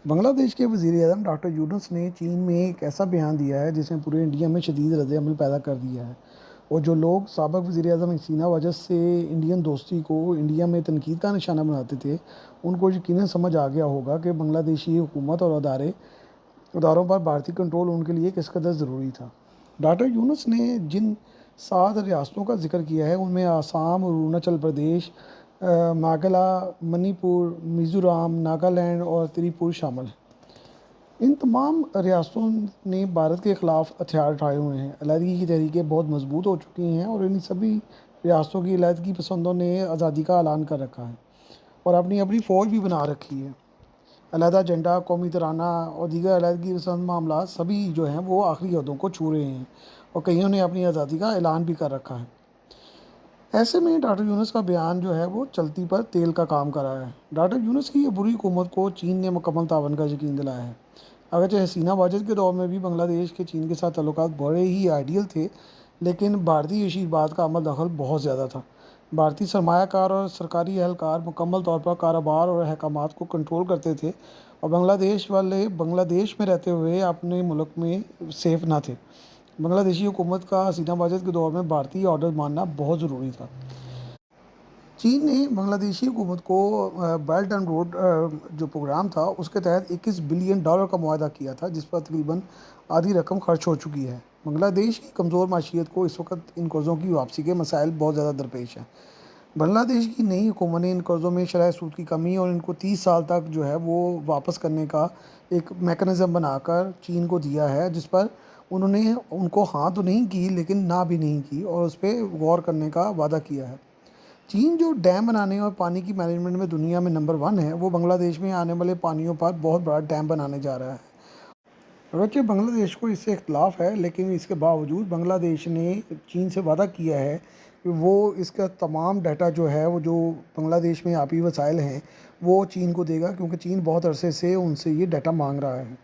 बांग्लादेश के वज़ीर-ए-आज़म डॉक्टर यूनुस ने चीन में एक ऐसा बयान दिया है जिसने पूरे इंडिया में शदीद रद्द-ए-अमल पैदा कर दिया है। और जो लोग साबिक़ वज़ीर-ए-आज़म हसीना वाजद से इंडियन दोस्ती को इंडिया में तनकीद का निशाना बनाते थे, उनको यकीनन समझ आ गया होगा कि बांग्लादेशी हुकूमत और अदारों पर भारतीय कंट्रोल उनके लिए किस कदर ज़रूरी था। डॉक्टर यूनुस ने जिन 7 रियासतों का ज़िक्र किया है, उनमें आसाम और अरुणाचल प्रदेश, मेघालय, मणिपुर, मिज़ोरम, नागालैंड और त्रिपुरा शामिल हैं। इन तमाम रियासतों ने भारत के ख़िलाफ़ हथियार उठाए हुए हैं। अलहदगी की तहरीकें बहुत मजबूत हो चुकी हैं और इन सभी रियासतों की अलहदगी पसंदों ने आज़ादी का ऐलान कर रखा है और अपनी अपनी फ़ौज भी बना रखी है। अलहदा एजेंडा, कौमी तराना और दीगर अलहदगी पसंद मामला सभी जो हैं वो आखिरी हदों को छू रहे हैं और कईयों ने अपनी आज़ादी का ऐलान भी कर रखा है। ऐसे में डॉक्टर यूनुस का बयान जो है वो चलती पर तेल का काम कर रहा है। डॉक्टर यूनुस की ये बुरी हुकूमत को चीन ने मुकम्मल तावन का यकीन दिलाया है। अगरचे हसीना वाजद के दौर में भी बांग्लादेश के चीन के साथ ताल्लुकात बड़े ही आइडियल थे, लेकिन भारतीय शीर्षबाद का अमल दखल बहुत ज़्यादा था। भारतीय सरमायाकार और सरकारी एहलकार मुकम्मल तौर पर कारोबार और अहकामात को कंट्रोल करते थे और बांग्लादेश वाले बांग्लादेश में रहते हुए अपने मुल्क में सेफ ना थे। बांग्लादेशी हुकूमत का हसीना वाजद के दौर में भारतीय ऑर्डर मानना बहुत ज़रूरी था। चीन ने बांग्लादेशी हुकूमत को बेल्ट एंड रोड जो प्रोग्राम था उसके तहत $21 बिलियन का मुआहदा किया था, जिस पर तकरीबन आधी रकम खर्च हो चुकी है। बांग्लादेश की कमज़ोर माशियत को इस वक्त इन कर्ज़ों की वापसी के मसाइल बहुत ज़्यादा दरपेश हैं। बांग्लादेश की नई हुकूमत ने इन कर्ज़ों में शरह सूद की कमी और इनको 30 साल तक जो है वो वापस करने का एक मेकनिज़म बनाकर चीन को दिया है, जिस पर उन्होंने उनको हाँ तो नहीं की लेकिन ना भी नहीं की और उस पर गौर करने का वादा किया है। चीन जो डैम बनाने और पानी की मैनेजमेंट में दुनिया में नंबर 1 है, वो बांग्लादेश में आने वाले पानियों पर बहुत बड़ा डैम बनाने जा रहा है। अगरचे बांग्लादेश को इससे इख्तलाफ है, लेकिन इसके बावजूद बांग्लादेश ने चीन से वादा किया है कि वो इसका तमाम डाटा जो है वो जो बांग्लादेश में आबी वसाइल हैं वो चीन को देगा, क्योंकि चीन बहुत अरसे से उनसे ये डाटा मांग रहा है।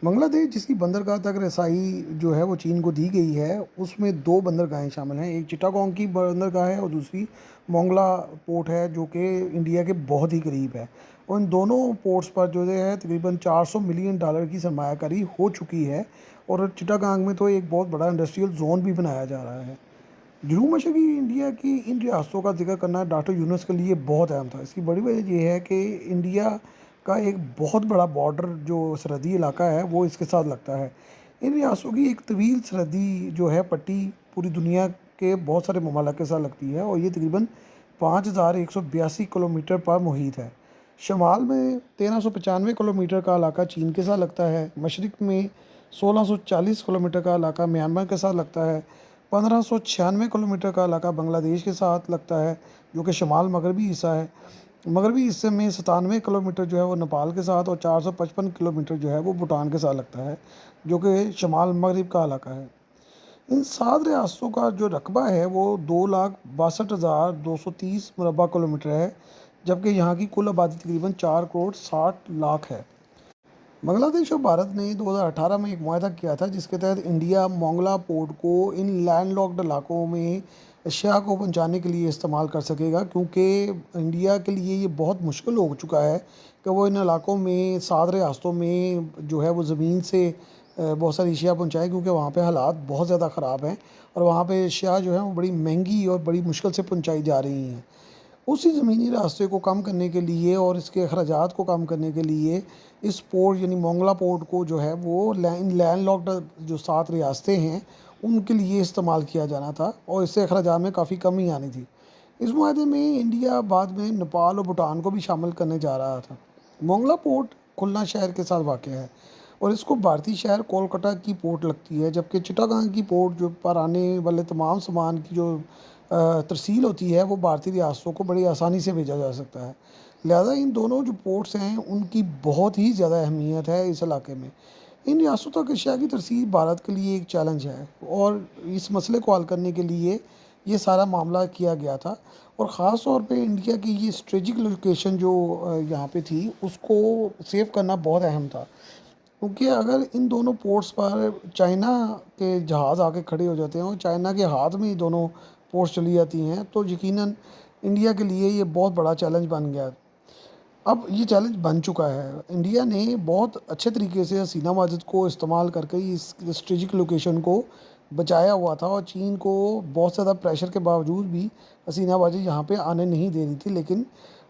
बांग्लादेश जिसकी बंदरगाह तक रसाई जो है वो चीन को दी गई है, उसमें 2 बंदरगाहें शामिल हैं। एक चिटागोंग की बंदरगाह है और दूसरी मोंगला पोर्ट है, जो कि इंडिया के बहुत ही करीब है। और इन दोनों पोर्ट्स पर जो है तकरीबन $400 मिलियन की सरमायाकारी हो चुकी है और चिटागांग में तो एक बहुत बड़ा इंडस्ट्रियल जोन भी बनाया जा रहा है। जनूब मशरक़ी इंडिया की इन रियासतों का जिक्र करना डॉक्टर यूनुस के लिए बहुत अहम था। इसकी बड़ी वजह यह है कि इंडिया का एक बहुत बड़ा बॉर्डर जो सरहदी इलाका है वो इसके साथ लगता है। इन रियासतों की एक तवील सरहदी जो है पट्टी पूरी दुनिया के बहुत सारे ममालिक के साथ लगती है और ये तकरीबन 5182 किलोमीटर पर मुहित है। शमाल में 1395 किलोमीटर का इलाका चीन के साथ लगता है। मशरक़ में 1640 किलोमीटर का इलाका म्यांमार के साथ लगता है। 1596 किलोमीटर का इलाका बांग्लादेश के साथ लगता है, जो कि शमाल मगरबी हिस्सा है। मगरबी हिस्से में 97 किलोमीटर जो है वो नेपाल के साथ और 455 किलोमीटर जो है वो भूटान के साथ लगता है, जो कि शमाल मगरब का इलाका है। इन 7 रियासतों का जो रकबा है वो 2,62,230 मुरबा किलोमीटर है, जबकि यहाँ की कुल आबादी तकरीबन 4 करोड़ 60 लाख है। बांग्लादेश और भारत ने 2018 में एक मुआहदा किया था, जिसके तहत इंडिया मोंगला पोर्ट को इन लैंडलॉक्ड इलाकों में अशिया को पहुंचाने के लिए इस्तेमाल कर सकेगा, क्योंकि इंडिया के लिए ये बहुत मुश्किल हो चुका है कि वो इन इलाकों में 7 रियासतों में जो है वो ज़मीन से बहुत सारी अशिया पहुंचाए, क्योंकि वहाँ पे हालात बहुत ज़्यादा ख़राब हैं और वहाँ पे अशिया जो है वो बड़ी महंगी और बड़ी मुश्किल से पहुँचाई जा रही हैं। उसी ज़मीनी रास्ते को कम करने के लिए और इसके अखराजात को कम करने के लिए इस पोर्ट यानी मोंगला पोर्ट को जो है वो लैंड लॉक्ड जो 7 रियासतें हैं उनके लिए इस्तेमाल किया जाना था और इससे अखराजात में काफ़ी कमी आनी थी। इस मुआहदे में इंडिया बाद में नेपाल और भूटान को भी शामिल करने जा रहा था। मोंगला पोर्ट खुलना शहर के साथ वाक़ है और इसको भारतीय शहर कोलकाता की पोर्ट लगती है, जबकि चिटागांग की पोर्ट जो पर आने वाले तमाम सामान की जो तरसील होती है वो भारतीय रियासतों को बड़ी आसानी से भेजा जा सकता है। लिहाजा इन दोनों जो पोर्ट्स हैं उनकी बहुत ही ज़्यादा अहमियत है इस इलाके में। इन रियासतों तक अशिया की तरसील भारत के लिए एक चैलेंज है और इस मसले को हल करने के लिए ये सारा मामला किया गया था और ख़ास तौर पे इंडिया की ये स्ट्रेटेजिक लोकेशन जो यहाँ पे थी उसको सेव करना बहुत अहम था, क्योंकि अगर इन दोनों पोर्ट्स पर चाइना के जहाज़ आके खड़े हो जाते हैं और चाइना के हाथ में ही दोनों पोर्ट्स चली जाती हैं तो यकीनन इंडिया के लिए ये बहुत बड़ा चैलेंज बन गया। अब ये चैलेंज बन चुका है। इंडिया ने बहुत अच्छे तरीके से हसीना माजिद को इस्तेमाल करके इस स्ट्रेटेजिक लोकेशन को बचाया हुआ था और चीन को बहुत ज़्यादा प्रेशर के बावजूद भी हसीना माजिद यहाँ पे आने नहीं दे रही थी, लेकिन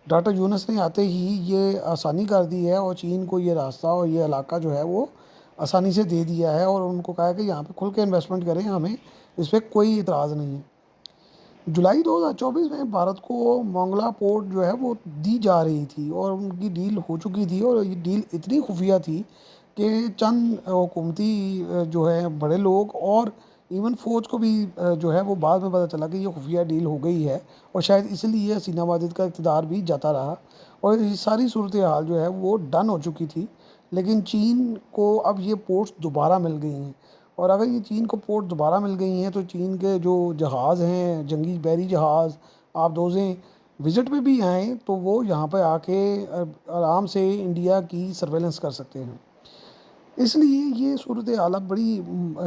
डॉक्टर यूनुस ने आते ही ये आसानी कर दी है और चीन को ये रास्ता और ये इलाका जो है वो आसानी से दे दिया है और उनको कहा है कि यहाँ पे खुल के इन्वेस्टमेंट करें, हमें इस पर कोई इतराज़ नहीं है। जुलाई 2024 में भारत को मोंगला पोर्ट जो है वो दी जा रही थी और उनकी डील हो चुकी थी और ये डील इतनी खुफिया थी कि चंद हुकूमती जो है बड़े लोग और इवन फ़ौज को भी जो है वो बाद में पता चला कि ये खुफिया डील हो गई है और शायद इसलिए हसीना वाजिद का इक़्तिदार भी जाता रहा और ये सारी सूरत हाल जो है वो डन हो चुकी थी। लेकिन चीन को अब ये पोर्ट्स दोबारा मिल गई हैं और अगर ये चीन को पोर्ट दोबारा मिल गई हैं तो चीन के जो जहाज़ हैं, जंगी बहरी जहाज़, आबदोज़ें विज़िट पे भी आएँ तो वो यहाँ पे आके आराम से इंडिया की सर्वेलेंस कर सकते हैं। इसलिए ये सूरत हाल अब बड़ी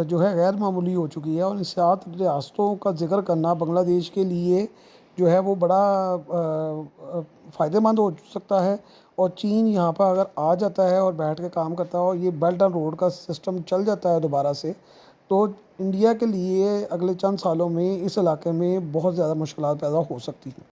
जो है गैर मामूली हो चुकी है और इन 7 रियासतों का ज़िक्र करना बांग्लादेश के लिए जो है वो बड़ा फ़ायदेमंद हो सकता है और चीन यहाँ पर अगर आ जाता है और बैठ के काम करता है और ये बेल्ट एंड रोड का सिस्टम चल जाता है दोबारा से, तो इंडिया के लिए अगले चंद सालों में इस इलाके में बहुत ज़्यादा मुश्किलात पैदा हो सकती हैं।